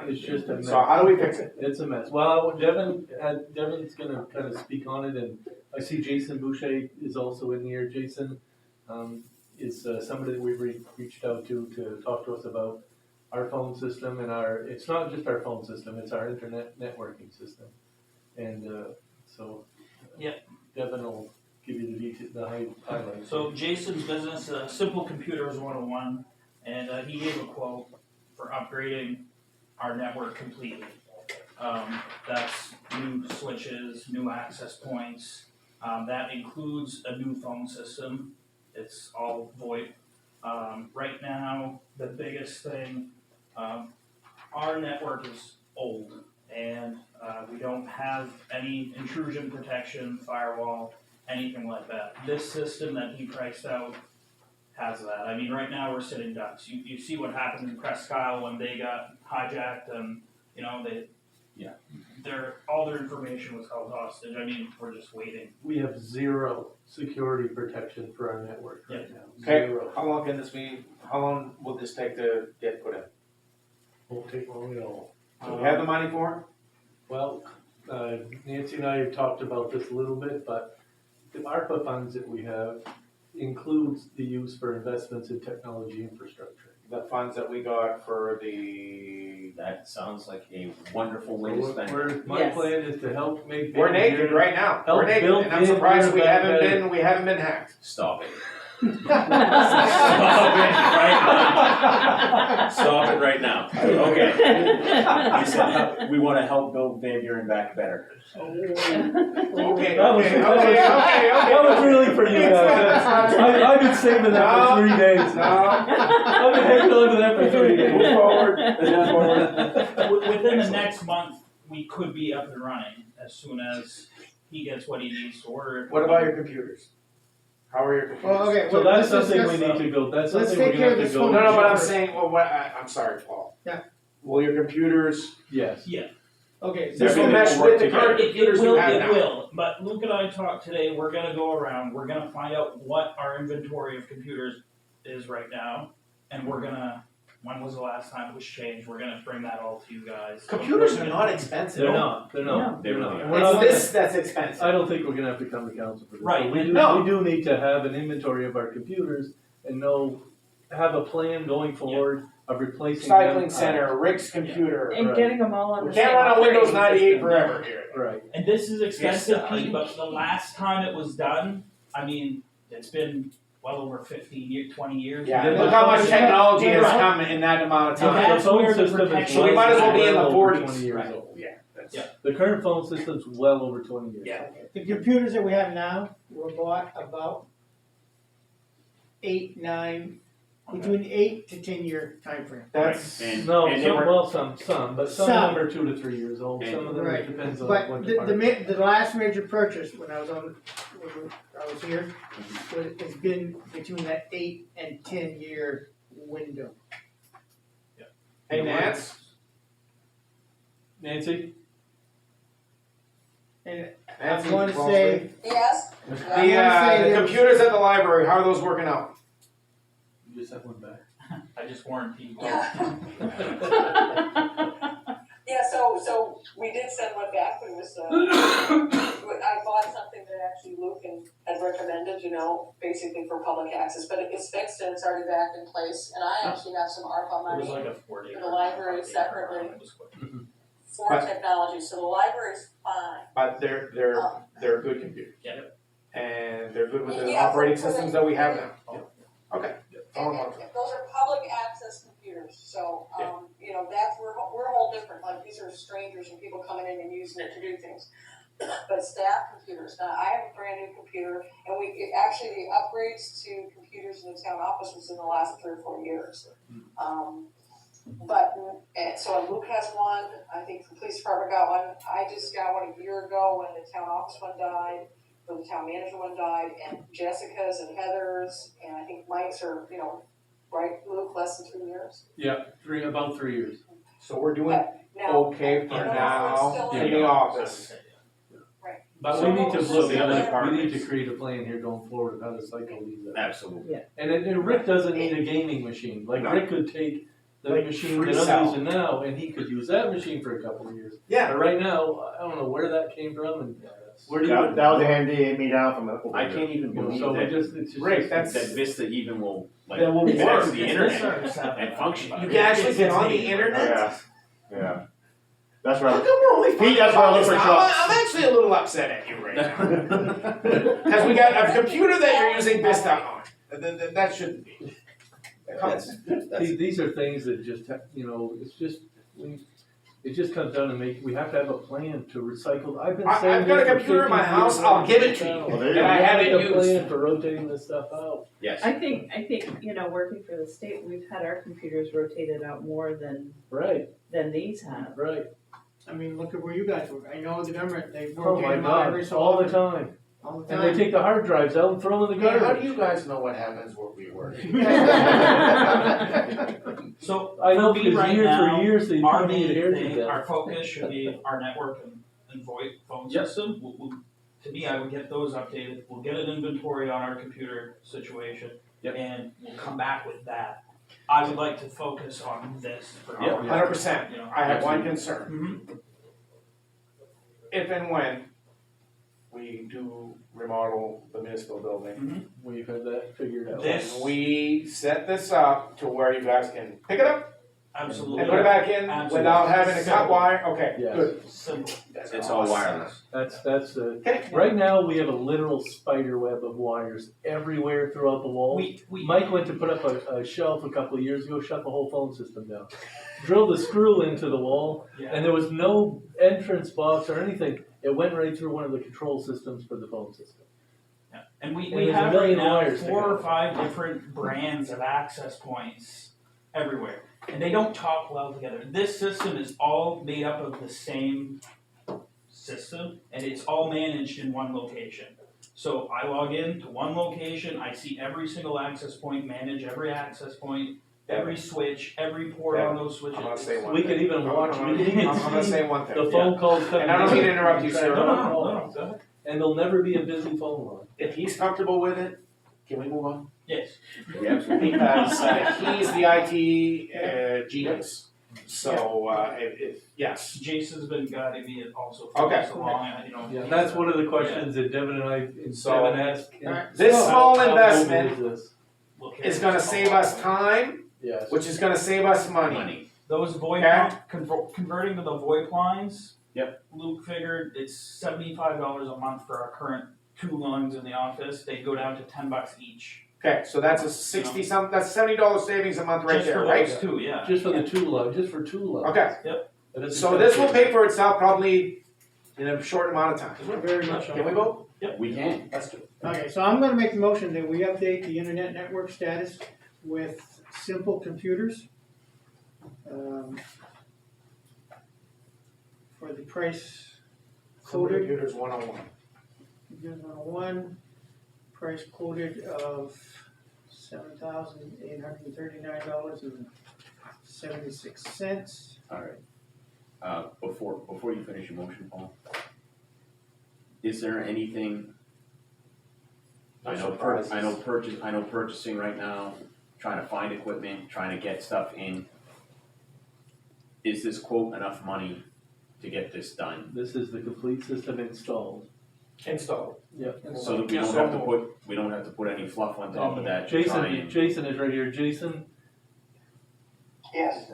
behind. It's just a mess. So how do we fix it? It's a mess. Well, Devin's gonna kind of speak on it, and I see Jason Boucher is also in here. Jason is somebody that we've reached out to talk to us about our phone system and it's not just our phone system, it's our internet networking system. And so Devin will give you the highlights. So Jason's business, Simple Computers 101, and he gave a quote for upgrading our network completely. That's new switches, new access points. That includes a new phone system. It's all VoIP. Right now, the biggest thing, our network is old and we don't have any intrusion protection, firewall, anything like that. This system that he priced out has that. I mean, right now we're sitting ducks. You see what happened in Presque Isle when they got hijacked and, all their information was held hostage. I mean, we're just waiting. We have zero security protection for our network right now. Okay, Zero. how long can this be, how long will this take to get put in? Won't take long at all. Do we have the money for it? Well, Nancy and I have talked about this a little bit, but the ARPA funds that we have includes the use for investments in technology infrastructure. The funds that we got for the, That sounds like a wonderful way to spend it. My Yes. plan is to help make. we're Van naked Buren- right now, Help we're naked, build and I'm Van surprised we Buren back haven't better. been, we haven't been hacked. Stop it. Stop it Stop it right now. Okay. You said we want to help build Van Buren back better. Okay, That was- That was really for you guys. I've been saving that for 3 days. No, I've been hanging on to that for 3 days. move forward, move forward. Within the next month, we could be up and running as soon as he gets what he needs to order. What about your computers? How are your computers? Well, okay, So well, that's let's something we discuss- need to go, that's let's something we're take gonna care have of to this go. No, but I'm saying, I'm sorry, Paul. Yeah. Will your computers, Yes. Okay, this so will mesh work with the together. current It computers you will, have it now? will, but Luke and I talked today, we're gonna go around, we're gonna find out what our inventory of computers is right now, and we're gonna, when was the last time it was changed, we're gonna bring that all to you guys. Computers are not expensive. They're not. They really are. We're not It's this that's expensive. I don't think we're gonna have to come to council for this. Right. But we No. do need to have an inventory of our computers and have a plan going forward of replacing them. Recycling center, Rick's computer. And getting them all on We the can't same run on Windows operating 98 system. forever here. Right. And this is expensive, Yes, Pete, but the last time it was done, I mean, it's been well over 15 years, 20 years. Yeah, Then look the how much phone- technology has Right. come in that amount of And time. that's The phone where the system is protection- So we might as well be in the well over 40s. 20 years Right. old. Yeah. that's- Yeah. The current phone system's well over 20 years. Yeah. the computers that we have now were bought about 8, 9, between 8 to 10 year time frame. That's, And, No, and they some, were, well, some, but some Some. of them are 2 to 3 years old, some of them, it Right. depends on But what the department. the last major purchase when I was here, it's been between that 8 and 10 year window. hey Nance, Nancy? And Nancy, I want to closely. say, Yes, The, say the there- computers at the library, how are those working out? You just have one back. I just warranted you. yeah, so we did send one back, but it was, I bought something that actually Luke had recommended, basically for public access, but it's fixed and it's already back in place, and I actually have some ARPA It money was like a 4-day. For the library separately. It was quick. for technology, so the library's fine. But they're good computers. Yeah. And they're good with the Yeah, operating for the- systems that we have now. Okay. And those are public access computers, so, we're a whole different, like, these are strangers and people coming in and using it to do things. But staff computers, now, I have a brand new computer, and actually, the upgrades to computers in the town office was in the last 3 or 4 years. So Luke has one, I think the police department got one, I just got one a year ago when the town office one died. The town manager one died, and Jessica's and Heather's, and I think Mike's are, right, Luke, less than 2 years. Yeah, about 3 years. So we're doing Now, okay for Yeah. now Still in the office. But So we need to what was look, the other we need departments? to create a plan here going forward of how to cycle these out. absolutely. And Rick doesn't need a gaming machine, like No. Rick could take the Like machine free that I'm cell. using now, and he could use that machine for a couple of years. Yeah. But right now, I don't know where that came from, and where do you? That was a hand me down from the. I can't even You know, believe so that, it's just. Rick, that that's, Vista even will, like, That will connect work. to the internet and function. you can actually get on the internet? Yeah, yeah. That's How right. come we're only Pete, that's talking why I about look this for now? trucks. I'm actually a little upset at you right now. Cause we got a computer that you're using Vista on, that shouldn't be. These are things that just, it's just, it just comes down to we have to have a plan to recycle. I've been saying I've got a this for computer in my 50 house, years. I'll give it to you, Well, there you that I go. haven't We have a used. plan for rotating this stuff out. Yes. I think, working for the state, we've had our computers rotated out more than Right, these have. right. I mean, look at where you guys work. I know the government, they Oh rotate my them out every God, so all the often. time. All the And they time. take the hard drives out and throw them in the Yeah, how garbage. do you guys know what happens where we work? So I know for me because right years now, for years they our put me main here to thing, that. our focus should be our network and VoIP phone Yep. system. To me, I would get those updated. We'll get an inventory on our computer situation, Yep. and we'll come back with that. I would like to focus on this for Yep. our, 100%. you know. I have one concern. Mhm. If and when we do remodel the municipal building, We've had that figured out. This- can we set this up to where you guys can pick it up Absolutely. and put it back in Absolutely. without having to cut Simple. wire? Okay, Yes. good. Simple. That's It's all awesome. wireless. That's Okay. right now we have a literal spider web of wires everywhere throughout the wall. We Mike went to put up a shelf a couple of years ago, shut the whole phone system down. Drilled a screw into the wall, yeah. and there was no entrance box or anything. It went right through one of the control systems for the phone system. Yeah. And we And we there's a have right million now wires 4 together. or 5 different brands of access points everywhere. And they don't talk well together. This system is all made up of the same system, and it's all managed in one location. So I log in to one location, I see every single access point, manage every access point, every switch, every port on those switches. I'm gonna say one We thing. could even watch, we could even I'm gonna see say one thing. the phone calls coming in. And I don't mean to interrupt you, sir. No, no, go ahead. And there'll never be a busy phone line. If he's comfortable with it, can we move on? Yes. Because he's the IT genius. So if yes. Jason's been guiding me also for Okay. so long, you know. Yeah, that's one of the questions that Devin and I, So- Devin asked. Alright. This How- small how investment mobile is this? We'll carry is gonna this save along. us time, Yes. which is gonna save us money. Money. Those VoIP, Okay. converting to the VoIP lines. Yep. Luke figured it's $75 a month for our current 2 lines in the office. They go down to $10 each. Okay, so that's a 60 something, that's $70 savings a month right Just there, for right? those 2, yeah. Just for the two lines, just for two lines. Okay, It doesn't so sound this will good. pay for itself probably in a short amount of time. Very much so. Can we vote? We can. Let's do it. Okay, so I'm gonna make the motion that we update the internet network status with Simple Computers. For the price quoted, Computers 101. Computers 101, price quoted of $7,839.76. Alright. Before you finish your motion, Paul, is there anything, I know purchasing right now, trying to find equipment, trying to get stuff in. Is this quote enough money to get this done? This is the complete system installed. Installed. Yep. So that we don't have to put any fluff on top of that to try and. Jason is right here. Jason, Yes.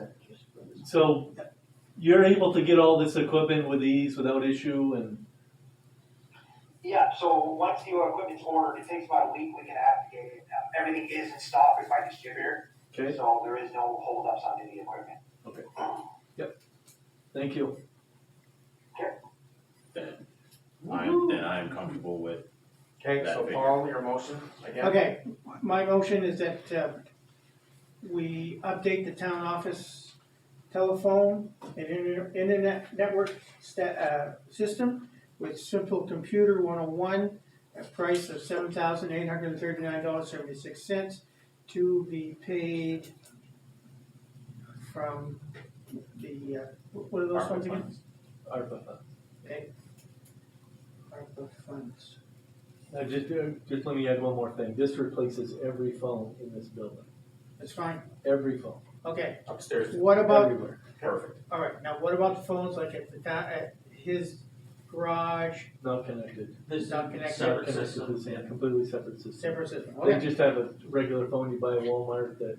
so you're able to get all this equipment with ease without issue and, Yeah, so once your equipment's ordered, it takes about a week, we can activate it. Everything is in stock with my distributor, okay, so there is no holdups on any equipment. thank you. Then I'm comfortable with, Okay, That so figure. Paul, your motion again? Okay, my motion is that we update the town office telephone and internet network system with Simple Computer 101, a price of $7,839.76 to be paid from the, what are those ARPA funds again? funds. ARPA funds. Okay. ARPA funds. Now, just let me add one more thing. This replaces every phone in this building. That's fine. Every phone. Okay, upstairs. what about, Everywhere. Perfect. all right, now what about the phones like at the at his garage, Not connected. This Not connected. Not separate connected to system. the same, completely separate system. separate system? They Okay, just have a regular phone you buy at Walmart that.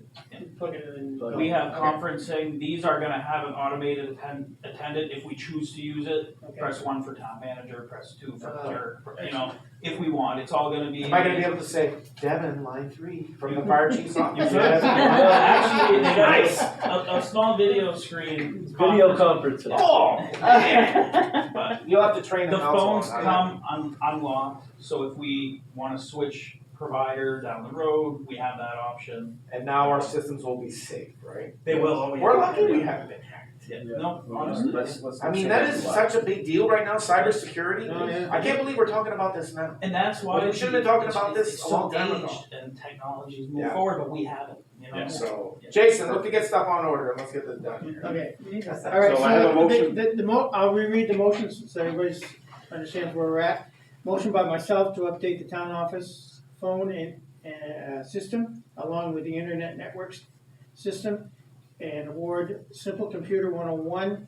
plug it in. Plug We have Okay. conferencing, these are gonna have an automated attendant if we choose to use it. Okay. Press 1 for town manager, press 2 for Uh-huh. clerk, you know, if we want, it's all gonna be. Am I gonna be able to say, Devin, line 3 from the fire chief's office? Well, actually, they Nice. got a small video screen. Video conferencing. Oh, But you'll have to train the them also phones on that. come unlocked, so if we wanna switch provider down the road, we have that option. And now our systems will be safe, right? They will. We're lucky we haven't been hacked. Yeah, Yeah. no, honestly. I mean, that is such a big deal right now, cybersecurity. Oh, yeah. I can't believe we're talking about this now. And that's why. We should've been talking about it's- this it's a so long time ago. aged And technology's moved Yeah. forward, but we haven't, you know? Yeah. So, Yeah. Jason, look to get stuff on order and let's get this done here. Okay, all right, So I have a so motion. I'll reread the motions so everybody understands where we're at. Motion by myself to update the town office phone and, system along with the internet networks system and award Simple Computer 101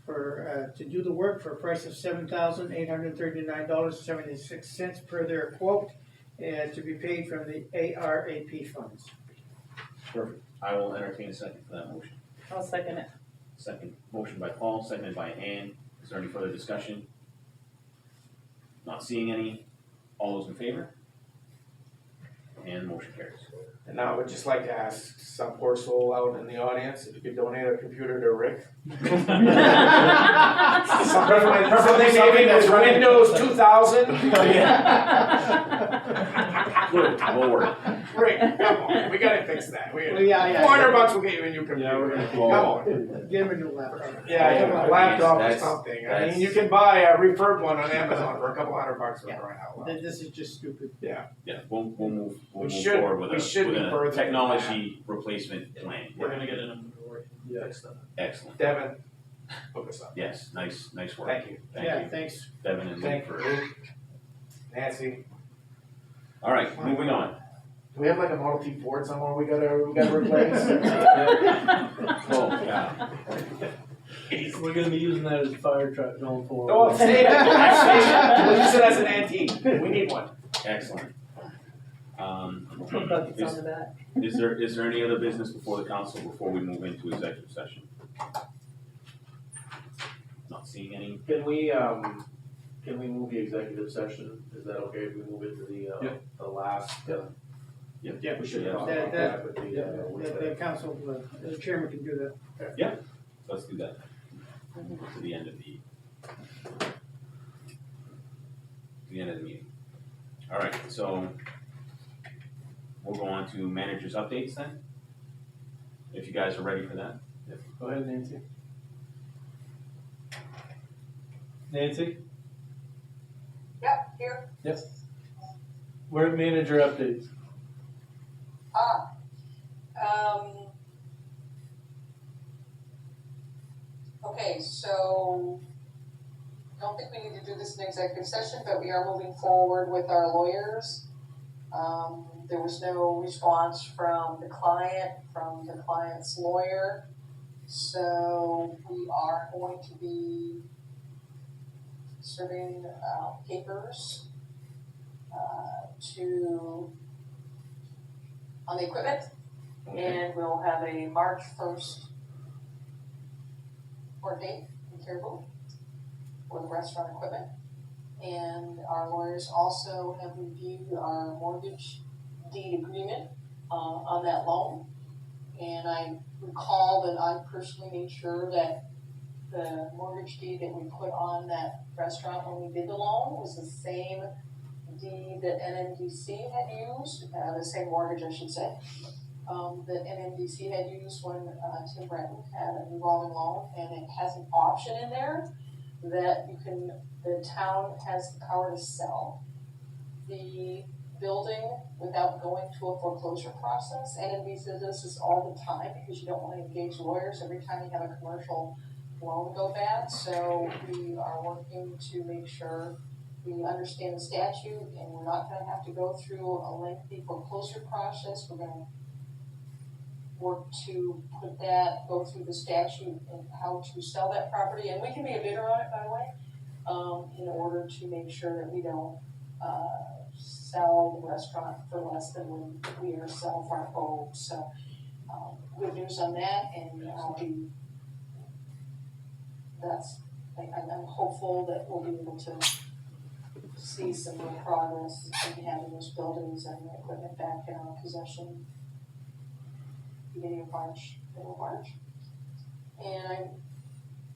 for, to do the work for a price of $7,839.76 per their quote, and to be paid from the ARAP funds. Perfect. I will entertain a second for that motion. I'll second it. Second, motion by Paul, seconded by Ann. Is there any further discussion? Not seeing any. All those in favor? And motion carries. And now I would just like to ask some poor soul out in the audience if you could donate a computer to Rick. Something maybe that's Windows 2000. Good lord. Rick, come on, we gotta fix that. Well, yeah. $400 will get you a new computer. Yeah, we're gonna- Come on. Give him a new laptop. Yeah, give him a laptop or That's- something. I that's- mean, you can buy a refurb one on Amazon for a couple $100 for crying out loud. This is just stupid. Yeah, we'll move We forward should with be further a than technology replacement plan. We're gonna get an inventory. Yeah. Fix that. Excellent. Devin, hook us up. Yes, nice work. Thank you. Thank Yeah, you, thanks. Devin and Luke Thank you, for. Luke. Nancy. All right, moving on. Do we have like a Model T Ford somewhere we gotta replace? Oh, yeah. We're gonna be using that as a fire truck going forward. Oh, save it, save it. We'll use it as an antique. We need one. Excellent. Buckets on the back. Is there any other business before the council before we move into executive session? Not seeing any. Can we move the executive session? Is that okay if we move it to the last? Yeah, We should Yeah. talk about that with the, The council, the chairman can do that. Let's do that. We'll move it to the end of the end of the meeting. All right, so we'll go on to managers' updates then. If you guys are ready for that. Go ahead, Nancy. Nancy? Yep, here. Yes. We're at manager updates. Okay, so, don't think we need to do this in executive session, but we are moving forward with our lawyers. There was no response from the client's lawyer, so we are going to be serving, papers, on the equipment. And we'll have a March 1st court date in Caribou for the restaurant equipment. And our lawyers also have reviewed our mortgage deed agreement on that loan. And I recall that I personally made sure that the mortgage deed that we put on that restaurant when we did the loan was the same deed that NMDC had used, the same mortgage I should say, that NMDC had used when Tim Breton had a revolving loan, and it has an option in there that the town has the power to sell the building without going to a foreclosure process. NMDC does this all the time because you don't want to engage lawyers every time you have a commercial loan go bad. So we are working to make sure we understand the statute, and we're not gonna have to go through a lengthy foreclosure process. We're gonna work to put that, go through the statute and how to sell that property, and we can be a bidder on it, by the way, in order to make sure that we don't, sell the restaurant for less than we ourselves are owed, so, good news on that, and I'll be, I'm hopeful that we'll be able to see some more progress in having those buildings and the equipment back in our possession beginning of March, middle of March. And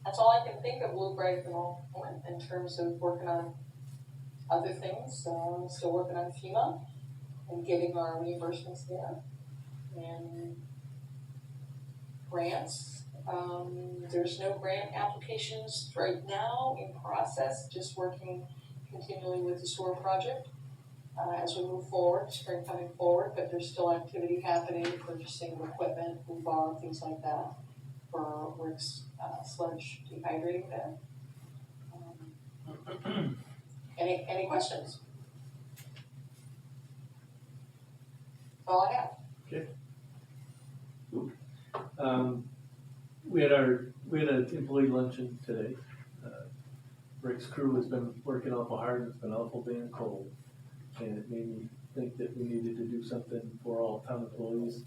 that's all I can think of, Luke, right at the moment in terms of working on other things. I'm still working on FEMA and getting our reimbursements there. And grants. There's no grant applications right now in process, just working continually with the sewer project as we move forward, spring coming forward, but there's still activity happening, purchasing of equipment, rebar, things like that for Rick's sludge dehydrating there. Any questions? That's all I have. We had an employee luncheon today. Rick's crew has been working awful hard, it's been awful damn cold. And it made me think that we needed to do something for all town employees,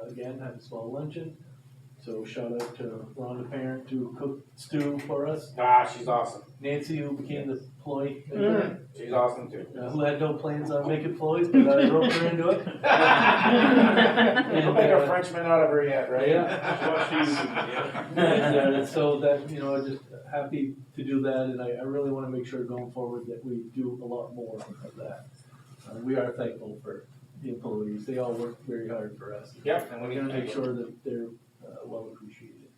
again, have a small luncheon. So shout out to Rhonda Parent who cooked stew for us. She's awesome. Nancy who became the employee. She's awesome too. Who had no plans on making employees, but I roped her into it. Don't make a Frenchman out of her yet, right? And so that, just happy to do that, and I really wanna make sure going forward that we do a lot more of that. We are thankful for the employees, they all work very hard for us. Yep, And we're gonna make sure that they're well appreciated.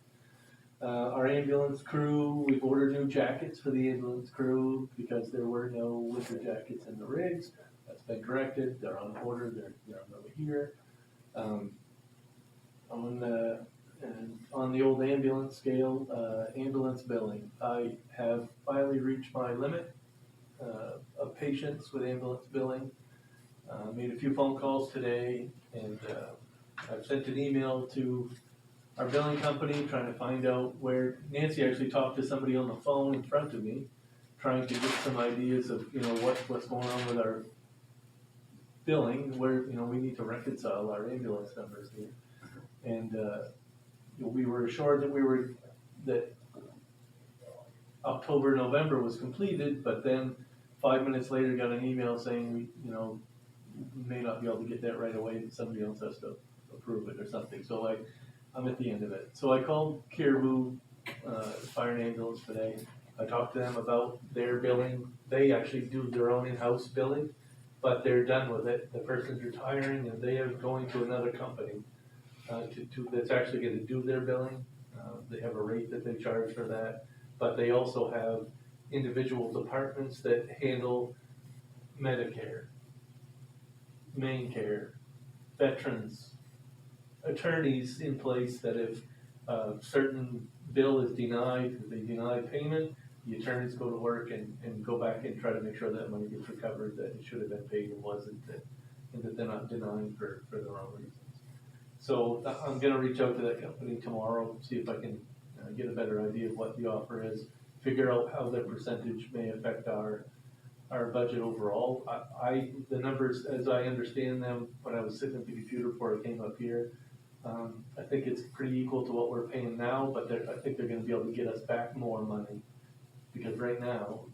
Our ambulance crew, we've ordered new jackets for the ambulance crew because there were no winter jackets in the rigs. That's been corrected, they're on order, they're over here. On the old ambulance scale, ambulance billing, I have finally reached my limit of patience with ambulance billing. Made a few phone calls today, and I've sent an email to our billing company trying to find out where, Nancy actually talked to somebody on the phone in front of me, trying to get some ideas of, what's going on with our billing, where, we need to reconcile our ambulance numbers here. And, we were assured that October, November was completed, but then 5 minutes later got an email saying, we may not be able to get that right away, and somebody else has to approve it or something, so I'm at the end of it. So I called Caribou Fire and Ambulance today. I talked to them about their billing. They actually do their own in-house billing, but they're done with it. The person's retiring and they are going to another company that's actually gonna do their billing. They have a rate that they charge for that, but they also have individual departments that handle Medicare, Maine care, veterans, attorneys in place that if a certain bill is denied, they deny payment, the attorneys go to work and go back and try to make sure that money gets recovered, that it should have been paid and wasn't, and that they're not denying for the wrong reasons. So I'm gonna reach out to that company tomorrow, see if I can get a better idea of what the offer is, figure out how their percentage may affect our budget overall. The numbers, as I understand them, when I was sitting at the computer before I came up here, I think it's pretty equal to what we're paying now, but I think they're gonna be able to get us back more money. Because right now,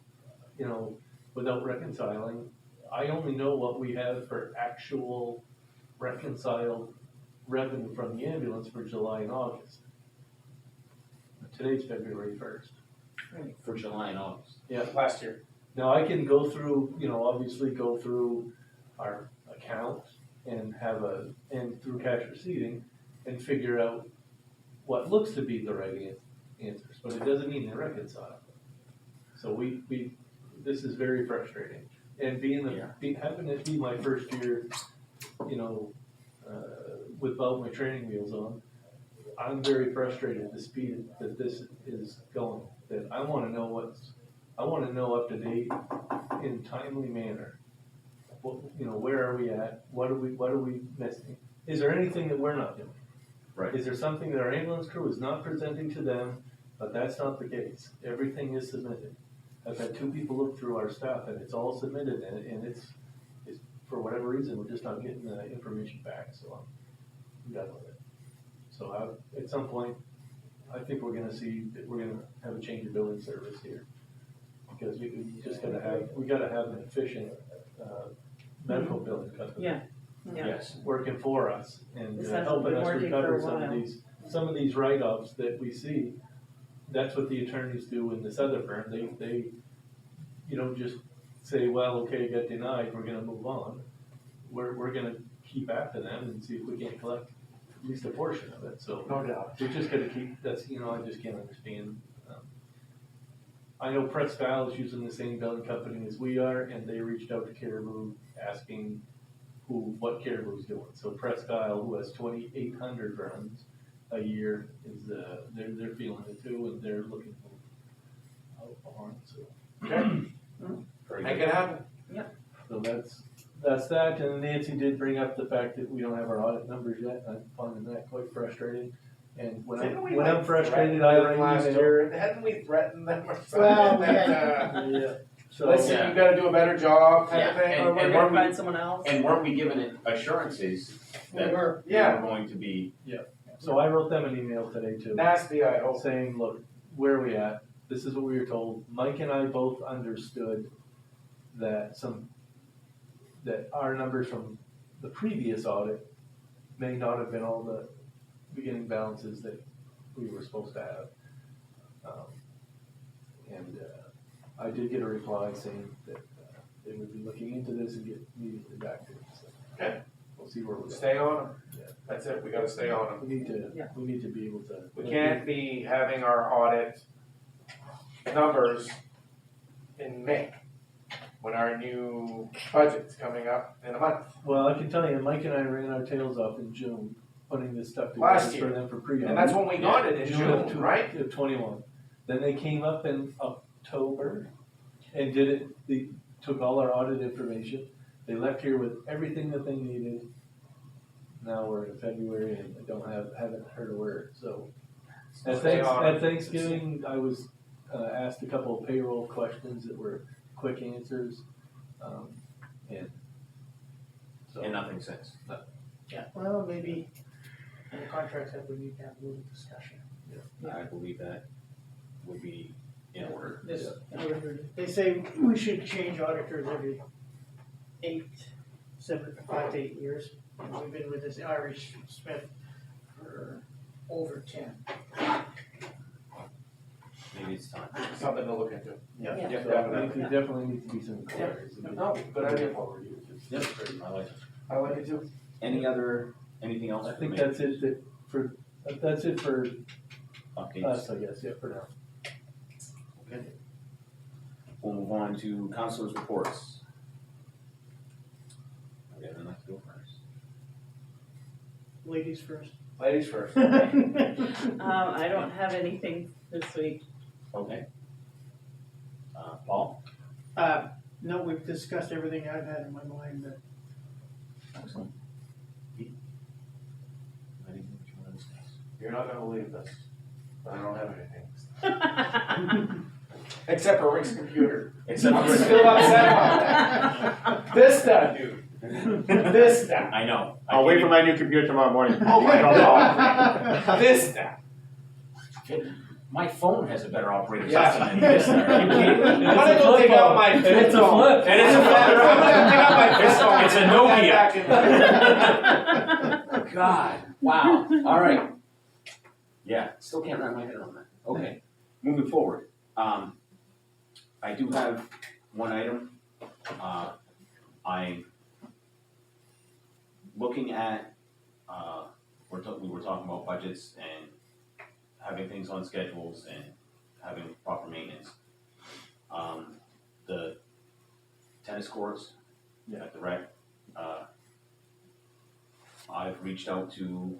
without reconciling, I only know what we have for actual reconciled revenue from the ambulance for July and August. Today's February 1st. For July and August. Yeah. Last year. Now I can go through, obviously go through our account and and through cash receiving and figure out what looks to be the right answers, but it doesn't mean they reconcile. So this is very frustrating. And having it be my first year, without my training wheels on, I'm very frustrated at the speed that this is going. That I wanna know up to date in timely manner. Where are we at? What are we missing? Is there anything that we're not doing? Right. Is there something that our ambulance crew is not presenting to them? But that's not the case. Everything is submitted. I've had 2 people look through our stuff and it's all submitted and it's, for whatever reason, we're just not getting the information back, so I'm done with it. So at some point, I think we're gonna see, that we're gonna have a change of billing service here. Because we just gotta have an efficient, medical billing company. Yeah, yeah. Yes. Working for us and This hasn't helping been us working for recover a while. some of these write-offs that we see. That's what the attorneys do in this other firm, they, you don't just say, well, okay, got denied, we're gonna move on. We're gonna keep after them and see if we can't collect at least a portion of it, so. No doubt. We just gotta keep, that's, I just can't understand. I know Presque Isle is using the same billing company as we are, and they reached out to Caribou asking what Caribou's doing. So Presque Isle, who has 2,800 runs a year, is, they're feeling it too, and they're looking for on, so. Very Make good. it happen. So that's that, and Nancy did bring up the fact that we don't have our audit numbers yet, I'm finding that quite frustrating. And when Didn't we, I'm like, frustrated, threaten I them write last email. year? Hadn't we threatened them or something? Well, that, Yeah, so. listen, you gotta do a better job kind of Yeah, thing? Or we're and gonna weren't we- find someone else. And weren't we given it assurances that we were Yeah, going to be, So I wrote them an email today too, nasty, I hope. saying, look, where are we at? This is what we were told. Mike and I both understood that our numbers from the previous audit may not have been all the beginning balances that we were supposed to have. And I did get a reply saying that they would be looking into this and get immediately back to us. So Okay. We'll see where we're going. Stay on them. Yeah. That's it, we gotta stay on them. We need to be able to. We can't be having our audit numbers in May, when our new budget's coming up in a month. Well, I can tell you, Mike and I ran our tails off in June, putting this stuff Last together for year. them for pre-audit. And that's when we got it, in of June, right? Of 21. Then they came up in October and did it, they took all our audit information. They left here with everything that they needed. Now we're in February and I haven't heard a word, so. At Thanksgiving, I was asked a couple of payroll questions that were quick answers. And so. and nothing since. Well, maybe in the contract that we need to have a little discussion. I believe that would be in order. This, they say we should change auditors every 5 to 8 years. And we've been with this Irish Smith for over 10. Maybe it's time. Something to look into. Yeah. So definitely. there definitely needs to be some clarity. No, good idea. Yep, I like it. I like it too. Anything else? I for think me? that's it for Updates. us, I guess, yeah, for now. Okay. We'll move on to councilors' reports. Okay, then let's go first. Ladies first. Ladies first. I don't have anything this week. Okay. Paul? No, we've discussed everything I've had in my mind, but Excellent. Pete? Anything that you want to discuss? You're not gonna believe this, but I don't have anything. Except for Rick's computer. Except I'm for- still upset about that. Vista, dude. Vista. I know. I'll wait for my new computer tomorrow morning. Oh my God. Vista. My phone has a better operating Yeah. system than this. Are you kidding me? I'm gonna go take out my flip It's a phone. flip. And it's a flip. I'm gonna take out my flip phone. It's a and put that back in. God, wow, all right. Yeah, still can't wrap my head around that. Okay, moving forward. I do have one item. I'm looking at, we were talking about budgets and having things on schedules and having proper maintenance. The tennis courts at the rec, I've reached out to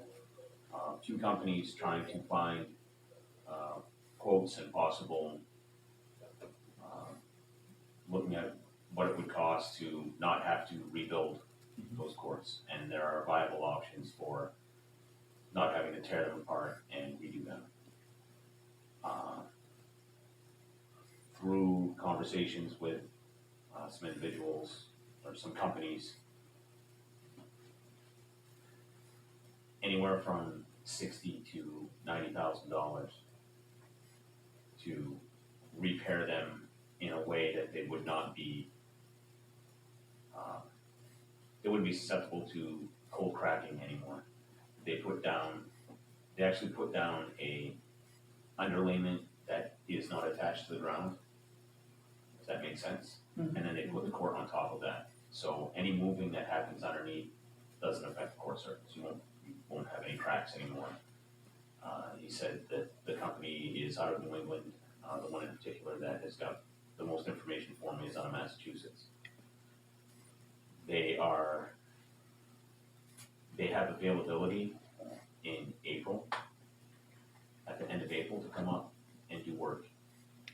a few companies trying to find quotes and possible, looking at what it would cost to not have to rebuild those courts. And there are viable options for not having to tear them apart and redo them. Through conversations with some individuals or some companies, anywhere from $60,000 to $90,000 to repair them in a way that they would not be, they wouldn't be susceptible to cold cracking anymore. They actually put down a underlayment that is not attached to the ground. Does that make sense? Mhm. And then they put the court on top of that. So any moving that happens underneath doesn't affect the court surface. You won't have any cracks anymore. He said that the company is out of New England. The one in particular that has got the most information for me is out of Massachusetts. They have availability in April, at the end of April, to come up and do work.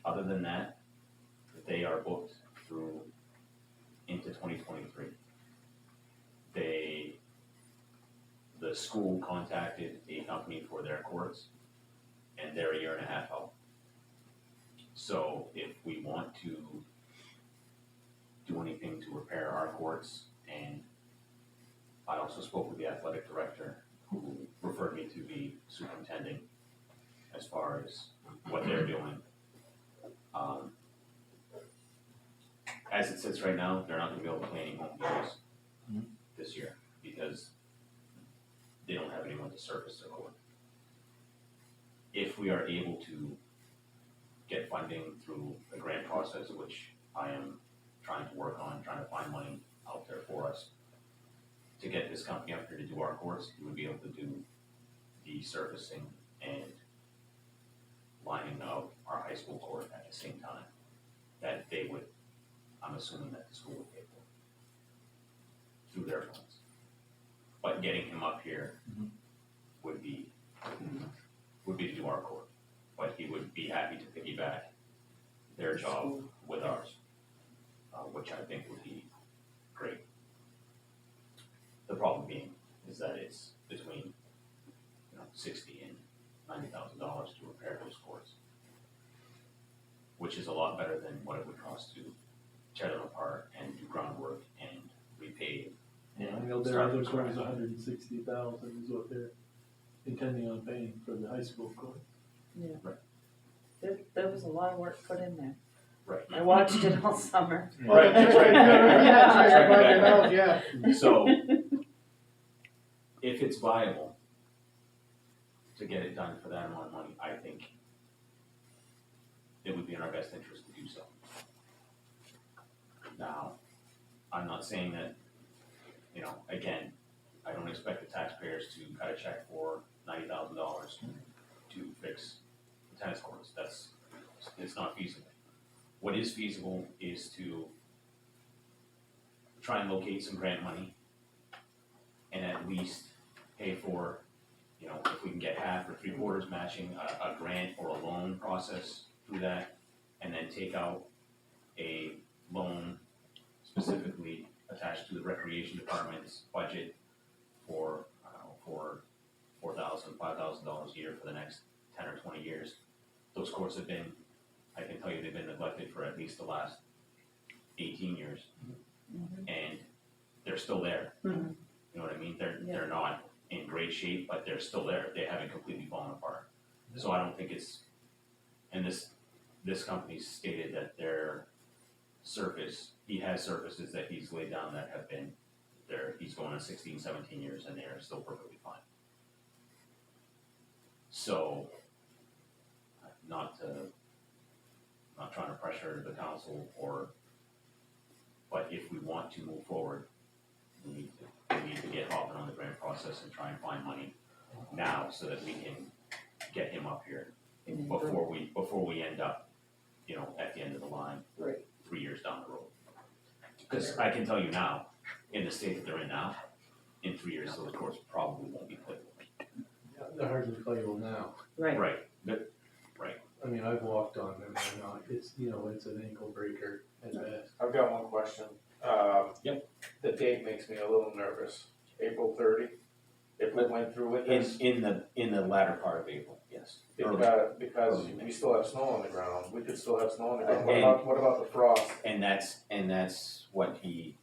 Other than that, they are booked through into 2023. The school contacted a company for their courts, and they're a year and a half out. So if we want to do anything to repair our courts, and I also spoke with the athletic director who referred me to the superintendent as far as what they're doing. As it sits right now, they're not gonna be able to play any home games this year because they don't have anyone to surface their court. If we are able to get funding through the grant process, which I am trying to work on, trying to find money out there for us to get this company up here to do our courts, we would be able to do the surfacing and lining of our high school court at the same time. That they would, I'm assuming that the school would pay for through their funds. But getting him up here would be to do our court. But he would be happy to piggyback their job with ours, which I think would be great. The problem being is that it's between $60,000 and $90,000 to repair those courts, which is a lot better than what it would cost to tear them apart and do groundwork and repave. Yeah, I know their other court is $160,000 is what they're intending on paying for the high school court. There was a lot of work put in there. Right. I watched it all summer. Oh, that's right, yeah, right by your house, yeah. So, if it's viable to get it done for that amount of money, I think it would be in our best interest to do so. Now, I'm not saying that, again, I don't expect the taxpayers to cut a check for $90,000 to fix the tennis courts. It's not feasible. What is feasible is to try and locate some grant money and at least pay for, if we can get half or 3/4 matching a grant or a loan process through that, and then take out a loan specifically attached to the recreation department's budget for, for $4,000, $5,000 a year for the next 10 or 20 years. Those courts have been, I can tell you, they've been neglected for at least the last 18 years. And they're still there. Mhm. You know what I mean? They're not in great shape, but they're still there. They haven't completely fallen apart. So I don't think it's, and this company stated that their surface, he has surfaces that he's laid down that have been there, he's going on 16, 17 years and they are still perfectly fine. So, not trying to pressure the council but if we want to move forward, we need to get hopping on the grant process and try and find money now so that we can get him up here before we end up, at the end of the line, 3 years down the road. Because I can tell you now, in the state that they're in now, in 3 years, those courts probably won't be playable. Yeah, they're hardly playable now. Right. Right. I mean, I've walked on them and it's an ankle breaker at best. I've got one question. Yep. The date makes me a little nervous. April 30. if we went through with this? In the latter part of April, yes. Because we still have snow on the ground, we could still have snow on the ground, And- what about the frost? And that's what he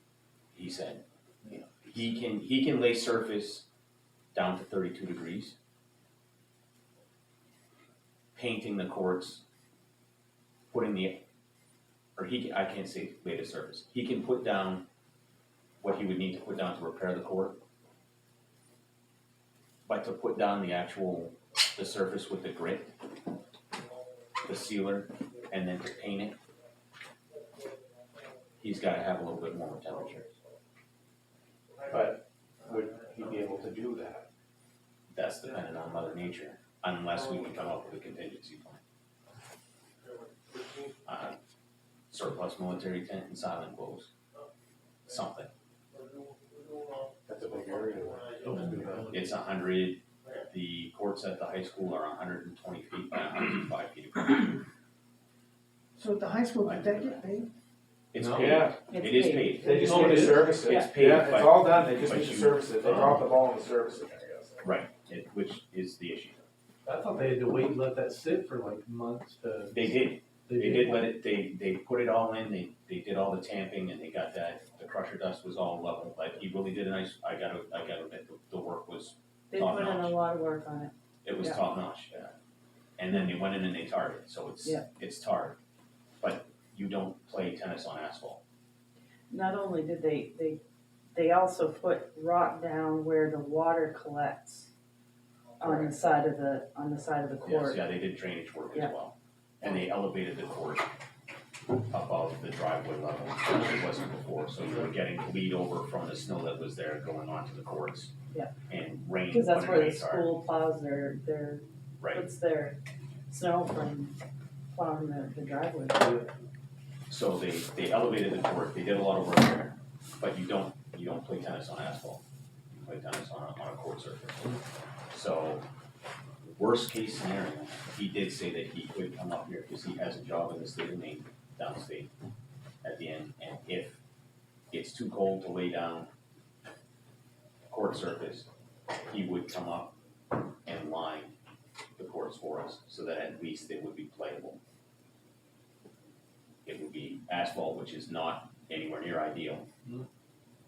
said. You know, he can lay surface down to 32 degrees. Painting the courts, I can't say lay the surface. He can put down what he would need to put down to repair the court. But to put down the surface with the grit, the sealer, and then to paint it, he's gotta have a little bit more temperature. But would he be able to do that? That's dependent on Mother Nature, unless we can come up with a contingency plan. Surplus military tent and silent clothes, something. That's a big area. It's 100, the courts at the high school are 120 feet by 105 feet. apart. So at the high school, did that get paid? It's No. paid, Yeah, it is paid, they just Oh, need it to is? service it. it's paid, Yeah, it's but, all done, they just but need to you- service it, they dropped the ball on the servicing, I guess. right, which is the issue. I thought they had to wait and let that sit for like months to. They did let it, they put it all in, they did all the tamping and they got that, the crusher dust was all level, like he really did a nice, I gotta admit, the work was, They Top put in a notch. lot of work on it. it was Yeah. top notch, yeah. And then they went in and they tarred it, so Yeah. it's tarred, but you don't play tennis on asphalt. Not only did they also put rock down where the water collects on the side of the Yes, court. yeah, they did drainage work as Yeah. well, and they elevated the court above the driveway level, which it wasn't before, so you were getting bleed over from the snow that was there going onto the courts. Yeah. And rain, Because that's when it where the rains hard, school plows their right, puts their snow from plowing the driveway. so they elevated the court, they did a lot of work there, but you don't play tennis on asphalt, you play tennis on a court surface. So, worst case scenario, he did say that he could come up here, because he has a job in the state of Maine, downstate, at the end, and if it's too cold to lay down court surface, he would come up and line the courts for us, so that at least it would be playable. It would be asphalt, which is not anywhere near ideal, Mhm.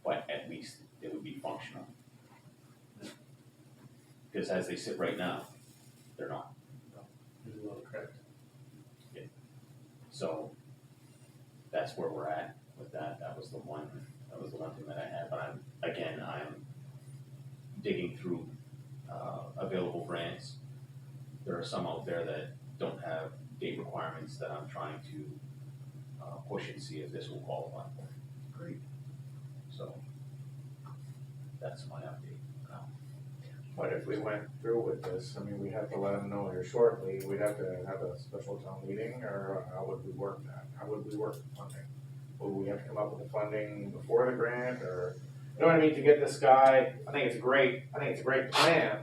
but at least it would be functional. Because as they sit right now, they're not. There's a lot of cracks. So that's where we're at with that. That was the one thing that I had, but I'm digging through available grants. There are some out there that don't have date requirements that I'm trying to push and see if this will qualify for. Great. So that's my update. What if we went through with this, I mean, we'd have to let them know here shortly, we'd have to have a special town meeting, or how would we work that? How would we work the funding? Would we have to come up with the funding before the grant, or, you know what I mean, to get this guy, I think it's a great plan,